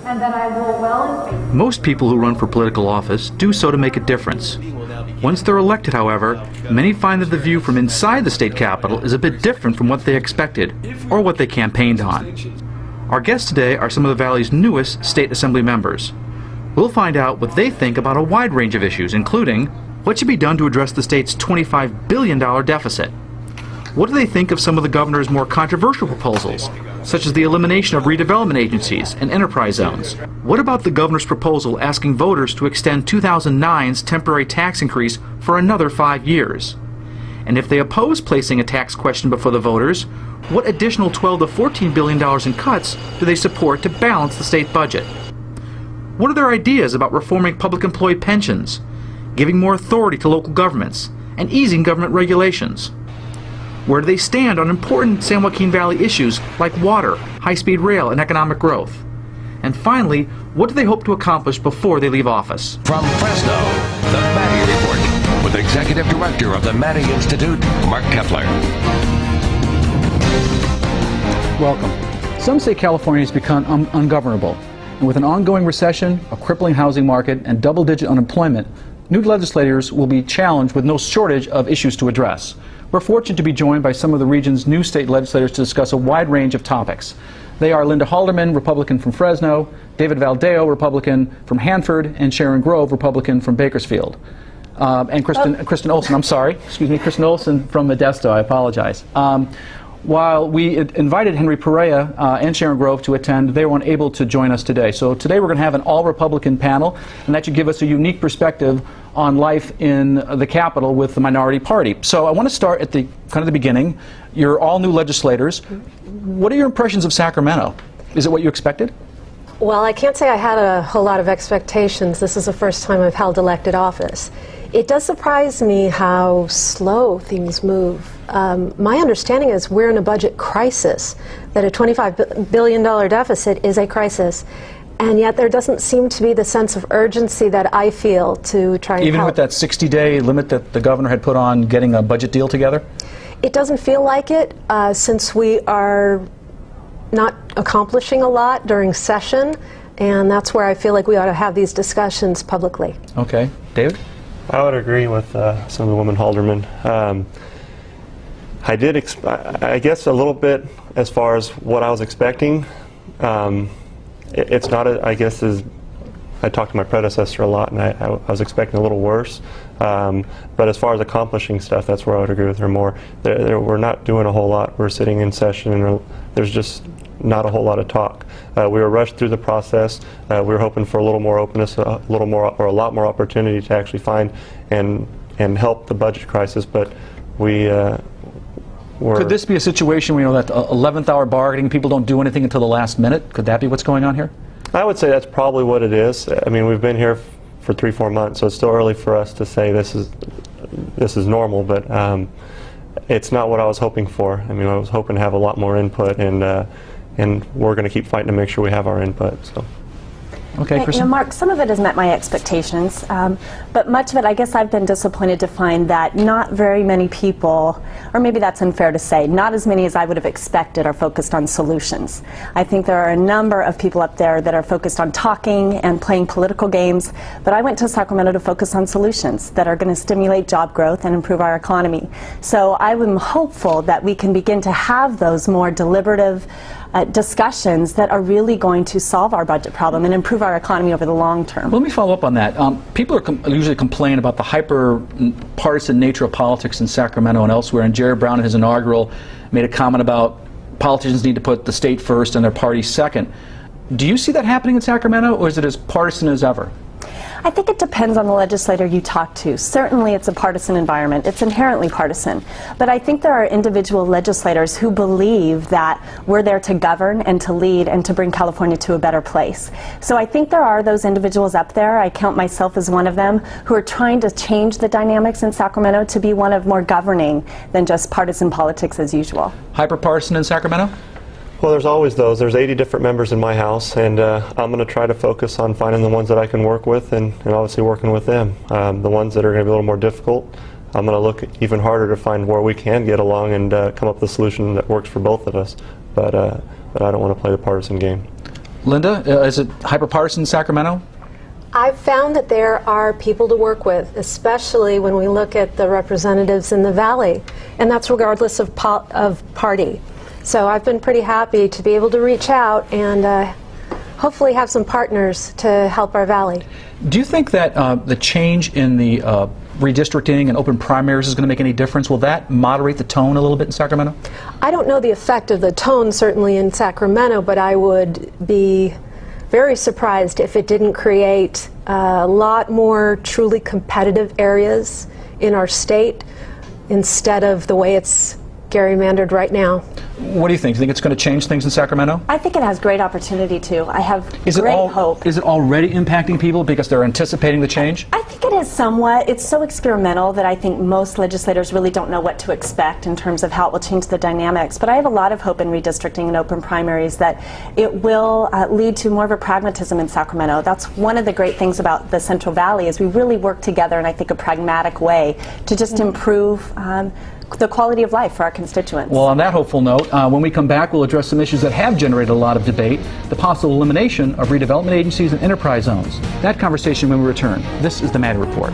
and that I will well and faithfully. Most people who run for political office do so to make a difference. Once they're elected, however, many find that the view from inside the state capitol is a bit different from what they expected or what they campaigned on. Our guests today are some of the Valley's newest state assembly members. We'll find out what they think about a wide range of issues, including what should be done to address the state's $25 billion deficit. What do they think of some of the governor's more controversial proposals, such as the elimination of redevelopment agencies and enterprise zones? What about the governor's proposal asking voters to extend 2009's temporary tax increase for another 5 years? And if they oppose placing a tax question before the voters, what additional $12 to $14 billion in cuts do they support to balance the state budget? What are their ideas about reforming public employee pensions, giving more authority to local governments, and easing government regulations? Where do they stand on important San Joaquin Valley issues like water, high-speed rail, and economic growth? And finally, what do they hope to accomplish before they leave office? From Fresno, the Maddy Report, with Executive Director of the Maddy Institute, Mark Kepler. Welcome. Some say California has become ungovernable. And with an ongoing recession, a crippling housing market, and double-digit unemployment, new legislators will be challenged with no shortage of issues to address. We're fortunate to be joined by some of the region's new state legislators to discuss a wide range of topics. They are Linda Halderman, Republican from Fresno, David Valadao, Republican from Hanford, and Sharon Grove, Republican from Bakersfield. And Kristen Olson, I'm sorry, excuse me, Kristen Olson from Modesto, I apologize. While we invited Henry Perea and Sharon Grove to attend, they were unable to join us today. So today we're going to have an all-Republican panel, and that should give us a unique perspective on life in the Capitol with the minority party. So I want to start at the the beginning. You're all new legislators. What are your impressions of Sacramento? Is it what you expected? Well, I can't say I had a whole lot of expectations. This is the first time I've held elected office. It does surprise me how slow things move. My understanding is we're in a budget crisis, that a $25 billion deficit is a crisis. And yet there doesn't seem to be the sense of urgency that I feel to try and Even help. with that 60-day limit that the governor had put on getting a budget deal together? It doesn't feel like it, since we are not accomplishing a lot during session, and that's where I feel like we ought to have these discussions publicly. Okay. David? I would agree with some of the women Halderman. I guess a little bit as far as what I was expecting. It's not, I guess, as I talked to my predecessor a lot, and I was expecting a little worse. But as far as accomplishing stuff, that's where I would agree with her more. We're not doing a whole lot. We're sitting in session, and there's just not a whole lot of talk. We were rushed through the process. We were hoping for a little more openness, a lot more opportunity to actually find and help the budget crisis. But we Could this be a situation where, that 11th hour bargaining, people don't do anything until the last minute? Could that be what's going on here? I would say that's probably what it is. I mean, we've been here for 3-4 months, so it's still early for us to say this is normal, but it's not what I was hoping for. I mean, I was hoping to have a lot more input, and we're going to keep fighting to make sure we have our input. So. Okay, Kristen? Mark, some of it has met my expectations, but much of it, I guess I've been disappointed to find that not very many people, or maybe that's unfair to say, not as many as I would have expected are focused on solutions. I think there are a number of people up there that are focused on talking and playing political games, but I went to Sacramento to focus on solutions that are going to stimulate job growth and improve our economy. So I am hopeful that we can begin to have those more deliberative discussions that are really going to solve our budget problem and improve our economy over the long term. Well, let me follow up on that. People usually complain about the hyper-partisan nature of politics in Sacramento and elsewhere, and Jerry Brown in his inaugural made a comment about politicians need to put the state first and their party second. Do you see that happening in Sacramento, or is it as partisan as ever? I think it depends on the legislator you talk to. Certainly it's a partisan environment. It's inherently partisan. But I think there are individual legislators who believe that we're there to govern and to lead and to bring California to a better place. So I think there are those individuals up there, I count myself as one of them, who are trying to change the dynamics in Sacramento to be one of more governing than just partisan politics as usual. Hyper-partisan in Sacramento? Well, there's always those. There's 80 different members in my house, and I'm going to try to focus on finding the ones that I can work with and obviously working with them. The ones that are going to be a little more difficult, I'm going to look even harder to find where we can get along and come up with a solution that works for both of us. But I don't want to play the partisan game. Linda, is it hyperpartisan in Sacramento? I've found that there are people to work with, especially when we look at the representatives in the Valley, and that's regardless of party. So I've been pretty happy to be able to reach out and hopefully have some partners to help our Valley. Do you think that the change in the redistricting and open primaries is going to make any difference? Will that moderate the tone a little bit in Sacramento? I don't know the effect of the tone certainly in Sacramento, but I would be very surprised if it didn't create a lot more truly competitive areas in our state instead of the way it's gerrymandered right now. What do you think? Do you think it's going to change things in Sacramento? I think it has great opportunity to. I have great hope. Is it already impacting people because they're anticipating the change? I think it is somewhat. It's so experimental that I think most legislators really don't know what to expect in terms of how it will change the dynamics. But I have a lot of hope in redistricting and open primaries that it will lead to more of a pragmatism in Sacramento. That's one of the great things about the Central Valley is we really work together in, I think, a pragmatic way to just improve the quality of life for our constituents. Well, on that hopeful note, when we come back, we'll address some issues that have generated a lot of debate, the possible elimination of redevelopment agencies and enterprise zones. That conversation when we return. This is the Maddy Report.